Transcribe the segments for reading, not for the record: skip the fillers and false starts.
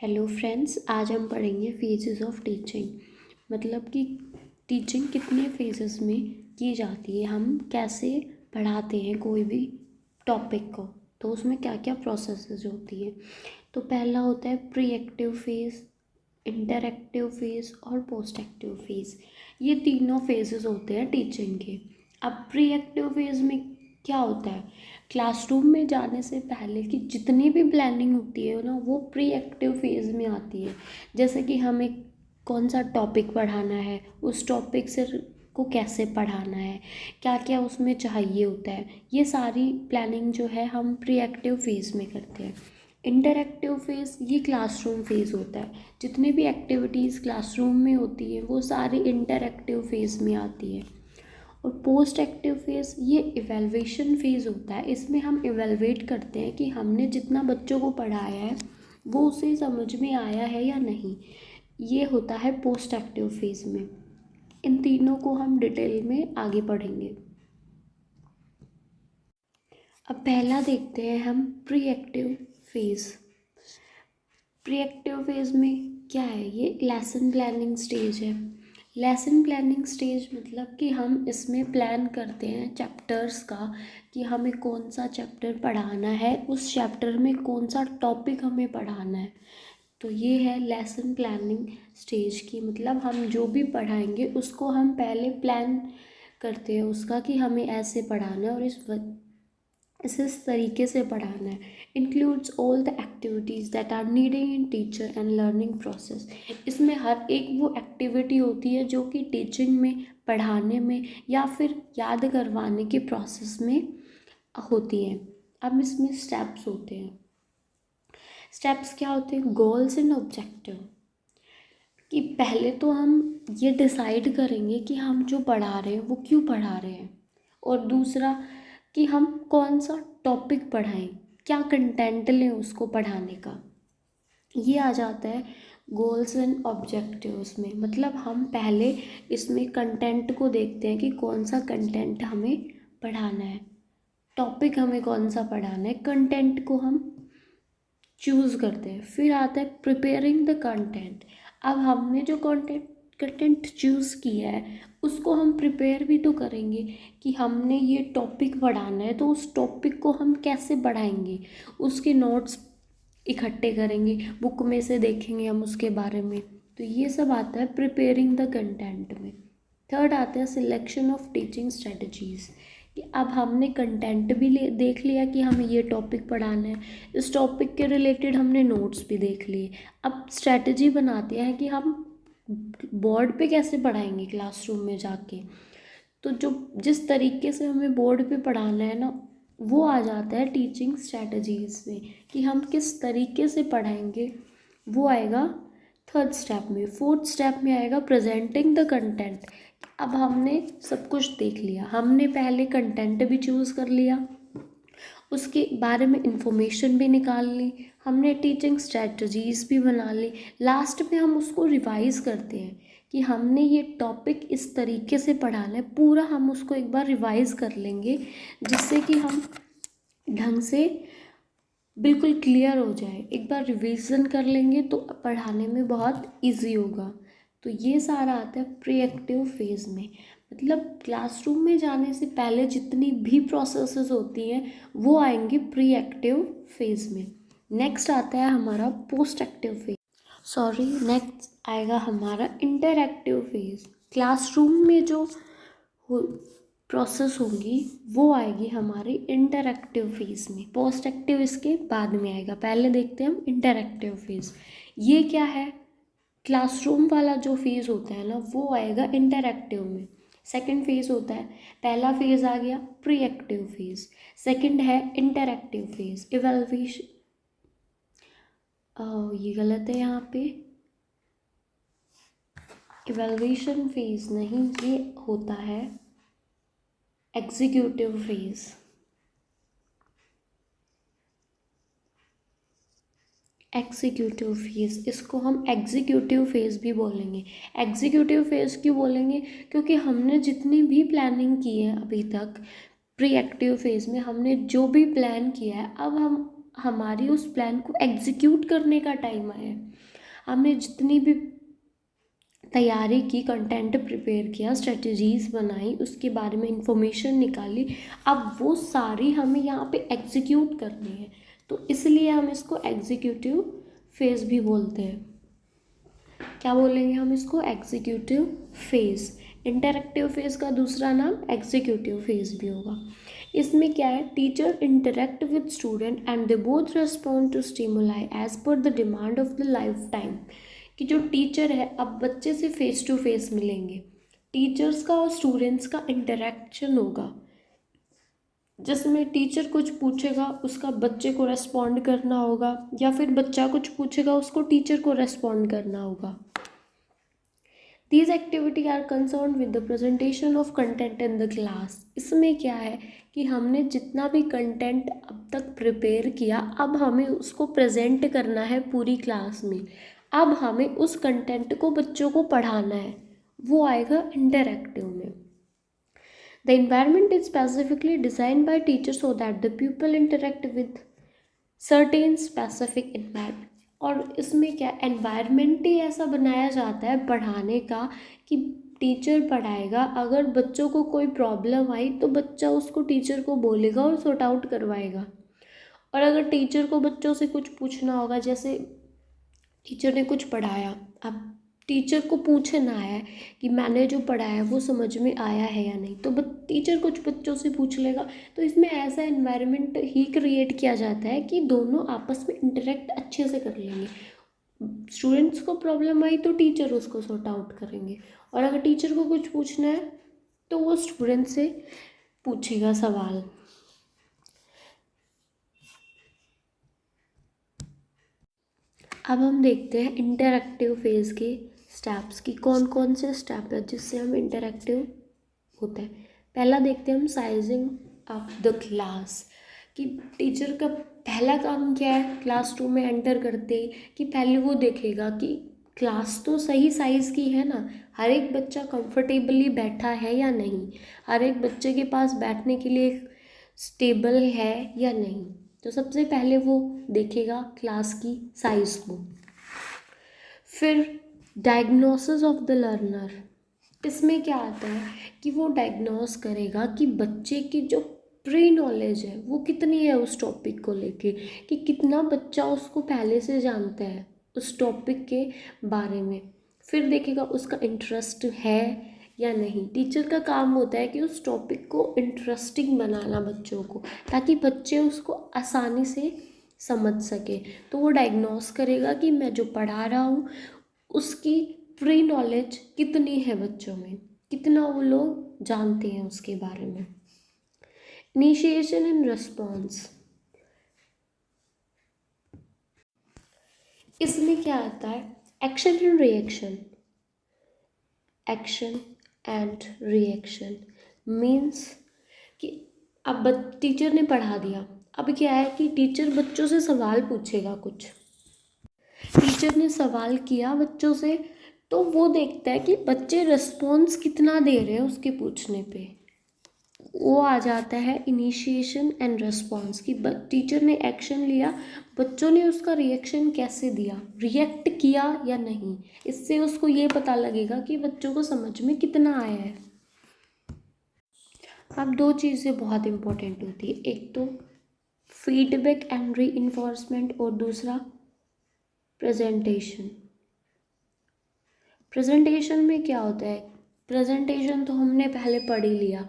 Hello friends, आज हम पढ़ेंगे फेजेस ऑफ टीचिंग। मतलब कि टीचिंग कितने फेजेस में की जाती है, हम कैसे पढ़ाते हैं कोई भी टॉपिक को, तो उसमें क्या क्या प्रोसेसेस होती है। तो पहला होता है pre active phase, interactive phase और पोस्ट एक्टिव फेज़। ये तीनों फेजेस होते हैं टीचिंग के। अब प्री एक्टिव फेज़ में क्या होता है, क्लासरूम में जाने से पहले की जितनी भी प्लानिंग होती है ना, वो प्री एक्टिव फेज़ में आती है। जैसे कि हमें कौन सा टॉपिक पढ़ाना है, उस टॉपिक से को कैसे पढ़ाना है, क्या क्या उसमें चाहिए होता है, ये सारी प्लानिंग जो है हम प्री एक्टिव फेज़ में करते हैं। इंटरएक्टिव फेज़ ये क्लासरूम फेज़ होता है। जितने भी एक्टिविटीज़ क्लासरूम में होती है वो सारी इंटरएक्टिव फेज़ में आती है। और पोस्ट एक्टिव फेज़ ये इवेलुएशन फेज़ होता है। इसमें हम इवेलुएट करते हैं कि हमने जितना बच्चों को पढ़ाया है वो उसे समझ में आया है या नहीं। ये होता है पोस्ट एक्टिव फेज़ में। इन तीनों को हम डिटेल में आगे पढ़ेंगे। अब पहला देखते हैं हम pre active phase. Pre active phase में क्या है, ये लेसन प्लानिंग स्टेज है। लेसन प्लानिंग स्टेज मतलब कि हम इसमें प्लान करते हैं चैप्टर्स का, कि हमें कौन सा चैप्टर पढ़ाना है, उस चैप्टर में कौन सा टॉपिक हमें पढ़ाना है। तो ये है लेसन प्लानिंग स्टेज की, मतलब हम जो भी पढ़ाएंगे उसको हम पहले प्लान करते हैं उसका, कि हमें ऐसे पढ़ाना है और इस तरीके से पढ़ाना है। Includes all the activities that are needed in teacher and learning process. इसमें हर एक वो एक्टिविटी होती है जो कि टीचिंग में, पढ़ाने में या फिर याद करवाने के प्रोसेस में होती है। अब इसमें स्टेप्स होते हैं। स्टेप्स क्या होते हैं, गोल्स एंड ऑब्जेक्टिव। कि पहले तो हम ये डिसाइड करेंगे कि हम जो पढ़ा रहे हैं वो क्यों पढ़ा रहे हैं, और दूसरा कि हम कौन सा टॉपिक पढ़ाएं, क्या कंटेंट लें उसको पढ़ाने का। ये आ जाता है गोल्स एंड ऑब्जेक्टिव्स में। मतलब हम पहले इसमें कंटेंट को देखते हैं कि कौन सा कंटेंट हमें पढ़ाना है, टॉपिक हमें कौन सा पढ़ाना है, कंटेंट को हम चूज़ करते हैं। फिर आता है प्रिपेयरिंग द कंटेंट। अब हमने जो कंटेंट चूज़ किया है उसको हम प्रिपेयर भी तो करेंगे, कि हमने ये टॉपिक पढ़ाना है तो उस टॉपिक को हम कैसे पढ़ाएंगे, उसके नोट्स इकट्ठे करेंगे, बुक में से देखेंगे हम उसके बारे में। तो ये सब आता है प्रिपेयरिंग द कंटेंट में। थर्ड आता है सिलेक्शन ऑफ टीचिंग स्ट्रेटजीज़, कि अब हमने कंटेंट भी देख लिया कि हमें ये टॉपिक पढ़ाना है, इस टॉपिक के रिलेटेड हमने नोट्स भी देख लिए। अब स्ट्रेटजी बनाते हैं कि हम बोर्ड पे कैसे पढ़ाएंगे क्लासरूम में जाके। तो जो जिस तरीके से हमें बोर्ड पे पढ़ाना है ना, वो आ जाता है टीचिंग स्ट्रेटजीज़ में, कि हम किस तरीके से पढ़ाएंगे, वो आएगा थर्ड स्टेप में। फोर्थ स्टेप में आएगा प्रेजेंटिंग द कंटेंट। अब हमने सब कुछ देख लिया, हमने पहले कंटेंट भी चूज़ कर लिया, उसके बारे में इंफॉर्मेशन भी निकाल ली, हमने टीचिंग स्ट्रेटजीज़ भी बना ली। लास्ट में हम उसको रिवाइज करते हैं कि हमने ये टॉपिक इस तरीके से पढ़ाना है, पूरा हम उसको एक बार रिवाइज कर लेंगे, जिससे कि हम ढंग से बिल्कुल क्लियर हो जाए। एक बार रिवीजन कर लेंगे तो पढ़ाने में बहुत इजी होगा। तो ये सारा आता है प्री एक्टिव फेज़ में। मतलब क्लासरूम में जाने से पहले जितनी भी प्रोसेसेस होती हैं वो आएंगे प्री एक्टिव फेज़ में। नेक्स्ट आता है हमारा पोस्ट एक्टिव फेज़, नेक्स्ट आएगा हमारा इंटरएक्टिव फेज़। क्लासरूम में जो प्रोसेस होंगी वो आएगी हमारी इंटरएक्टिव फेज़ में। पोस्ट एक्टिव इसके बाद में आएगा, पहले देखते हैं हम इंटरएक्टिव फेज़। ये क्या है, क्लासरूम वाला जो फेज़ होता है ना वो आएगा इंटरएक्टिव में। सेकंड फेज़ होता है, पहला फेज़ आ गया प्री एक्टिव फेज़, सेकंड है इंटरएक्टिव फेज़ इवैल्यूएशन। ये गलत है यहाँ पे, इवैल्यूएशन फेज़ नहीं, ये होता है एग्जीक्यूटिव फेज़। एग्जीक्यूटिव फेज़, इसको हम एग्जीक्यूटिव फेज़ भी बोलेंगे। एग्जीक्यूटिव फेज़ क्यों बोलेंगे, क्योंकि हमने जितनी भी प्लानिंग की है अभी तक, प्री एक्टिव फेज़ में हमने जो भी प्लान किया है, अब हम हमारी उस प्लान को एग्जीक्यूट करने का टाइम आया है। हमने जितनी भी तैयारी की, कंटेंट प्रिपेयर किया, स्ट्रेटजीज बनाई, उसके बारे में इंफॉर्मेशन निकाली, अब वो सारी हमें यहाँ पे एग्जीक्यूट करनी है। तो इसलिए हम इसको एग्जीक्यूटिव फेज़ भी बोलते हैं। क्या बोलेंगे हम इसको? Executive phase. इंटरैक्टिव फेज़ का दूसरा नाम एग्जीक्यूटिव फेज़ भी होगा। इसमें क्या है? Teacher interact with student and they both respond to stimuli as per the demand of the life time. कि जो टीचर है अब बच्चे से फेस टू फेस मिलेंगे, टीचर्स का और स्टूडेंट्स का इंटरेक्शन होगा, जिसमें टीचर कुछ पूछेगा उसका बच्चे को रेस्पॉन्ड करना होगा, या फिर बच्चा कुछ पूछेगा उसको टीचर को रेस्पॉन्ड करना होगा। These activity are concerned with the presentation of content in the class। इसमें क्या है कि हमने जितना भी कंटेंट अब तक प्रिपेयर किया, अब हमें उसको प्रेजेंट करना है पूरी क्लास में। अब हमें उस कंटेंट को बच्चों को पढ़ाना है, वो आएगा इंटरैक्टिव में। The environment is specifically designed by teachers so that the pupil interact with certain specific environment। और इसमें क्या, एनवायरनमेंट ही ऐसा बनाया जाता है पढ़ाने का कि टीचर पढ़ाएगा, अगर बच्चों को कोई प्रॉब्लम आई तो बच्चा उसको टीचर को बोलेगा और सॉर्ट आउट करवाएगा। और अगर टीचर को बच्चों से कुछ पूछना होगा, जैसे टीचर ने कुछ पढ़ाया, अब टीचर को पूछना है कि मैंने जो पढ़ाया वो समझ में आया है या नहीं, तो टीचर कुछ बच्चों से पूछ लेगा। तो इसमें ऐसा एनवायरनमेंट ही क्रिएट किया जाता है कि दोनों आपस में इंटरेक्ट अच्छे से कर लेंगे। स्टूडेंट्स को प्रॉब्लम आई तो टीचर उसको सॉर्ट आउट करेंगे, और अगर टीचर को कुछ पूछना है तो वो स्टूडेंट से पूछेगा सवाल। अब हम देखते हैं इंटरैक्टिव फेज़ के स्टेप्स की कौन कौन से स्टेप है जिससे हम इंटरैक्टिव होते हैं। पहला देखते हैं हम साइजिंग ऑफ द क्लास। कि टीचर का पहला काम क्या है क्लास रूम में एंटर करते ही, कि पहले वो देखेगा कि क्लास तो सही साइज़ की है ना, हर एक बच्चा कंफर्टेबली बैठा है या नहीं, हर एक बच्चे के पास बैठने के लिए स्टेबल है या नहीं। तो सबसे पहले वो देखेगा क्लास की साइज़ को। फिर डायग्नोसिस ऑफ द लर्नर। इसमें क्या आता है कि वो डायग्नोस करेगा कि बच्चे की जो प्री नॉलेज है वो कितनी है उस टॉपिक को लेके, कि कितना बच्चा उसको पहले से जानता है उस टॉपिक के बारे में। फिर देखेगा उसका इंटरेस्ट है या नहीं। टीचर का काम होता है कि उस टॉपिक को इंटरेस्टिंग बनाना बच्चों को, ताकि बच्चे उसको आसानी से समझ सके। तो वो डायग्नोस करेगा कि मैं जो पढ़ा रहा हूँ उसकी प्री नॉलेज कितनी है बच्चों में, कितना वो लोग जानते हैं उसके बारे में। Initiation and response. इसमें क्या आता है? Action and reaction. Action and reaction means कि अब टीचर ने पढ़ा दिया, अब क्या है कि टीचर बच्चों से सवाल पूछेगा। कुछ टीचर ने सवाल किया बच्चों से, तो वो देखता है कि बच्चे रिस्पॉन्स कितना दे रहे हैं उसके पूछने पे। वो आ जाता है इनिशिएशन एंड रिस्पॉन्स, कि टीचर ने एक्शन लिया, बच्चों ने उसका रिएक्शन कैसे दिया, रिएक्ट किया या नहीं। इससे उसको ये पता लगेगा कि बच्चों को समझ में कितना आया है। अब दो चीज़ें बहुत इम्पोर्टेंट होती है, एक तो फीडबैक एंड रीइंफोर्समेंट और दूसरा प्रेजेंटेशन। प्रेजेंटेशन में क्या होता है? प्रेजेंटेशन तो हमने पहले पढ़ ही लिया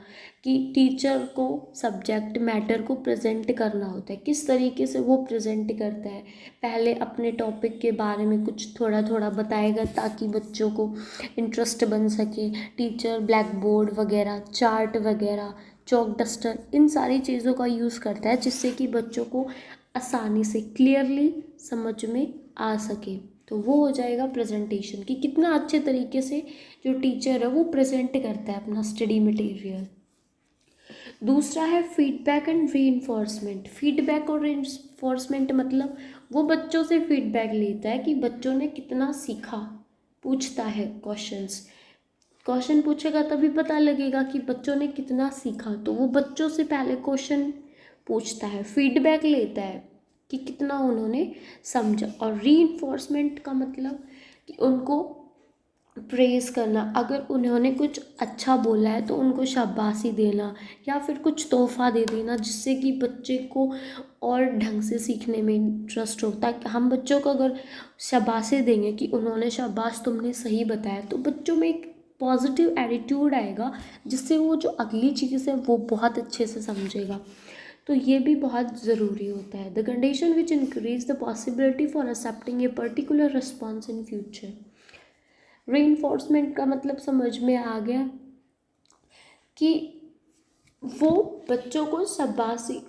कि टीचर को सब्जेक्ट मैटर को प्रेजेंट करना होता है। किस तरीके से वो प्रेजेंट करता है, पहले अपने टॉपिक के बारे में कुछ थोड़ा थोड़ा बताएगा ताकि बच्चों को इंटरेस्ट बन सके। टीचर ब्लैक बोर्ड वगैरह, चार्ट वगैरह, चॉक डस्टर, इन सारी चीज़ों का यूज़ करता है जिससे कि बच्चों को आसानी से क्लियरली समझ में आ सके। तो वो हो जाएगा प्रेजेंटेशन, कि कितना अच्छे तरीके से जो टीचर है वो प्रेजेंट करता है अपना स्टडी मटेरियल। दूसरा है फीडबैक एंड रीइंफोर्समेंट। फीडबैक और रीइंफोर्समेंट मतलब वो बच्चों से फीडबैक लेता है कि बच्चों ने कितना सीखा, पूछता है क्वेश्चन पूछेगा तभी पता लगेगा कि बच्चों ने कितना सीखा। तो वो बच्चों से पहले क्वेश्चन पूछता है, फीडबैक लेता है कि कितना उन्होंने समझा। और रीइंफोर्समेंट का मतलब कि उनको प्रेज़ करना, अगर उन्होंने कुछ अच्छा बोला है तो उनको शाबाशी देना या फिर कुछ तोहफ़ा दे देना, जिससे कि बच्चे को और ढंग से सीखने में इंटरेस्ट होता है। हम बच्चों को अगर शाबाशी देंगे कि उन्होंने शाबाश तुमने सही बताया, तो बच्चों में एक पॉजिटिव एटीट्यूड आएगा, जिससे वो जो अगली चीज़ है वो बहुत अच्छे से समझेगा। तो ये भी बहुत ज़रूरी होता है। The condition which increase the possibility for accepting a particular response in future. Reinforcement का मतलब समझ में आ गया कि वो बच्चों को शाबाशी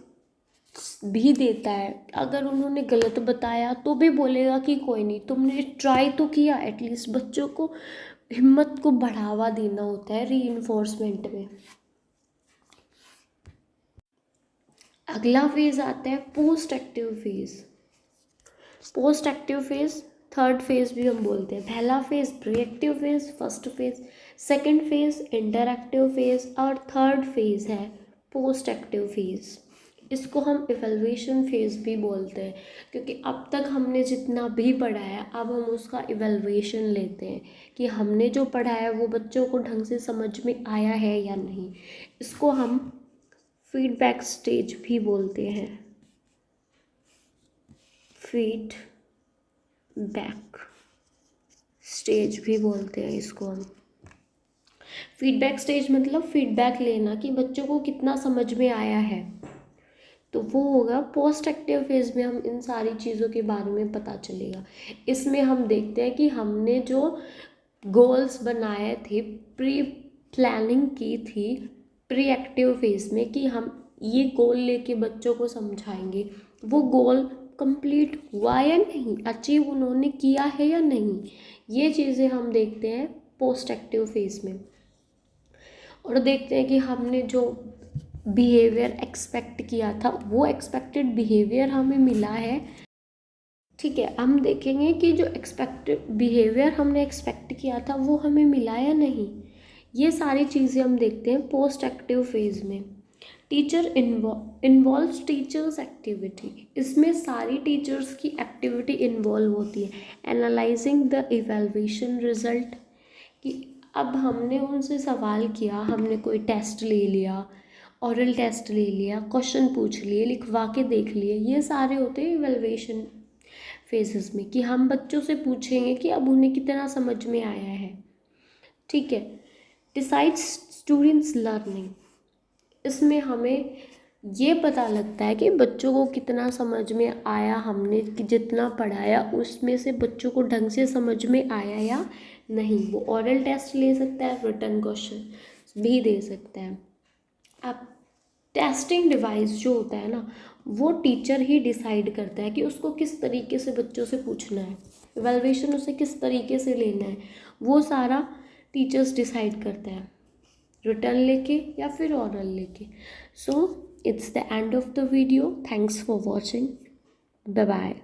भी देता है। अगर उन्होंने गलत बताया तो भी बोलेगा कि कोई नहीं, तुमने ट्राई तो किया। एटलीस्ट बच्चों को हिम्मत को बढ़ावा देना होता है रीइंफोर्समेंट में। अगला फेज आता है post active phase. Post active phase third phase भी हम बोलते हैं। पहला phase pre active phase, first phase, second phase interactive phase और थर्ड फेज है पोस्ट एक्टिव फेज। इसको हम इवैल्यूएशन फेज भी बोलते हैं, क्योंकि अब तक हमने जितना भी पढ़ा है अब हम उसका इवैल्यूएशन लेते हैं कि हमने जो पढ़ा है वो बच्चों को ढंग से समझ में आया है या नहीं। इसको हम फीडबैक स्टेज भी बोलते हैं। फीडबैक स्टेज भी बोलते हैं इसको हम। फीडबैक स्टेज मतलब फीडबैक लेना कि बच्चों को कितना समझ में आया है, तो वो होगा पोस्ट एक्टिव फेज में। हम इन सारी चीज़ों के बारे में पता चलेगा। इसमें हम देखते हैं कि हमने जो गोल्स बनाए थे, प्री प्लानिंग की थी प्री एक्टिव फेज में कि हम ये गोल लेके बच्चों को समझाएंगे, वो गोल कंप्लीट हुआ या नहीं, अचीव उन्होंने किया है या नहीं, ये चीज़ें हम देखते हैं पोस्ट एक्टिव फेज में। और देखते हैं कि हमने जो बिहेवियर एक्सपेक्ट किया था वो एक्सपेक्टेड बिहेवियर हमें मिला है। ठीक है, हम देखेंगे कि जो एक्सपेक्टेड बिहेवियर हमने एक्सपेक्ट किया था वो हमें मिला या नहीं। ये सारी चीज़ें हम देखते हैं पोस्ट एक्टिव फेज में। Teacher involves teachers activity. इसमें सारी टीचर्स की एक्टिविटी इन्वॉल्व होती है। एनालाइजिंग द इवैल्यूएशन रिजल्ट, कि अब हमने उनसे सवाल किया, हमने कोई टेस्ट ले लिया, ऑरल टेस्ट ले लिया, क्वेश्चन पूछ लिए, लिखवा के देख लिए, ये सारे होते हैं इवैल्यूएशन फेजेस में, कि हम बच्चों से पूछेंगे कि अब उन्हें कितना समझ में आया है। ठीक है। Decides students learning. इसमें हमें ये पता लगता है कि बच्चों को कितना समझ में आया, हमने जितना पढ़ाया उसमें से बच्चों को ढंग से समझ में आया या नहीं। वो ऑरल टेस्ट ले सकता है, रिटन क्वेश्चन भी दे सकता है। अब टेस्टिंग डिवाइस जो होता है ना, वो टीचर ही डिसाइड करता है कि उसको किस तरीके से बच्चों से पूछना है, इवैल्यूएशन उसे किस तरीके से लेना है, वो सारा टीचर्स डिसाइड करता है, रिटर्न लेके या फिर ऑरल लेके। So it's the end of the video. Thanks for watching. Bye bye.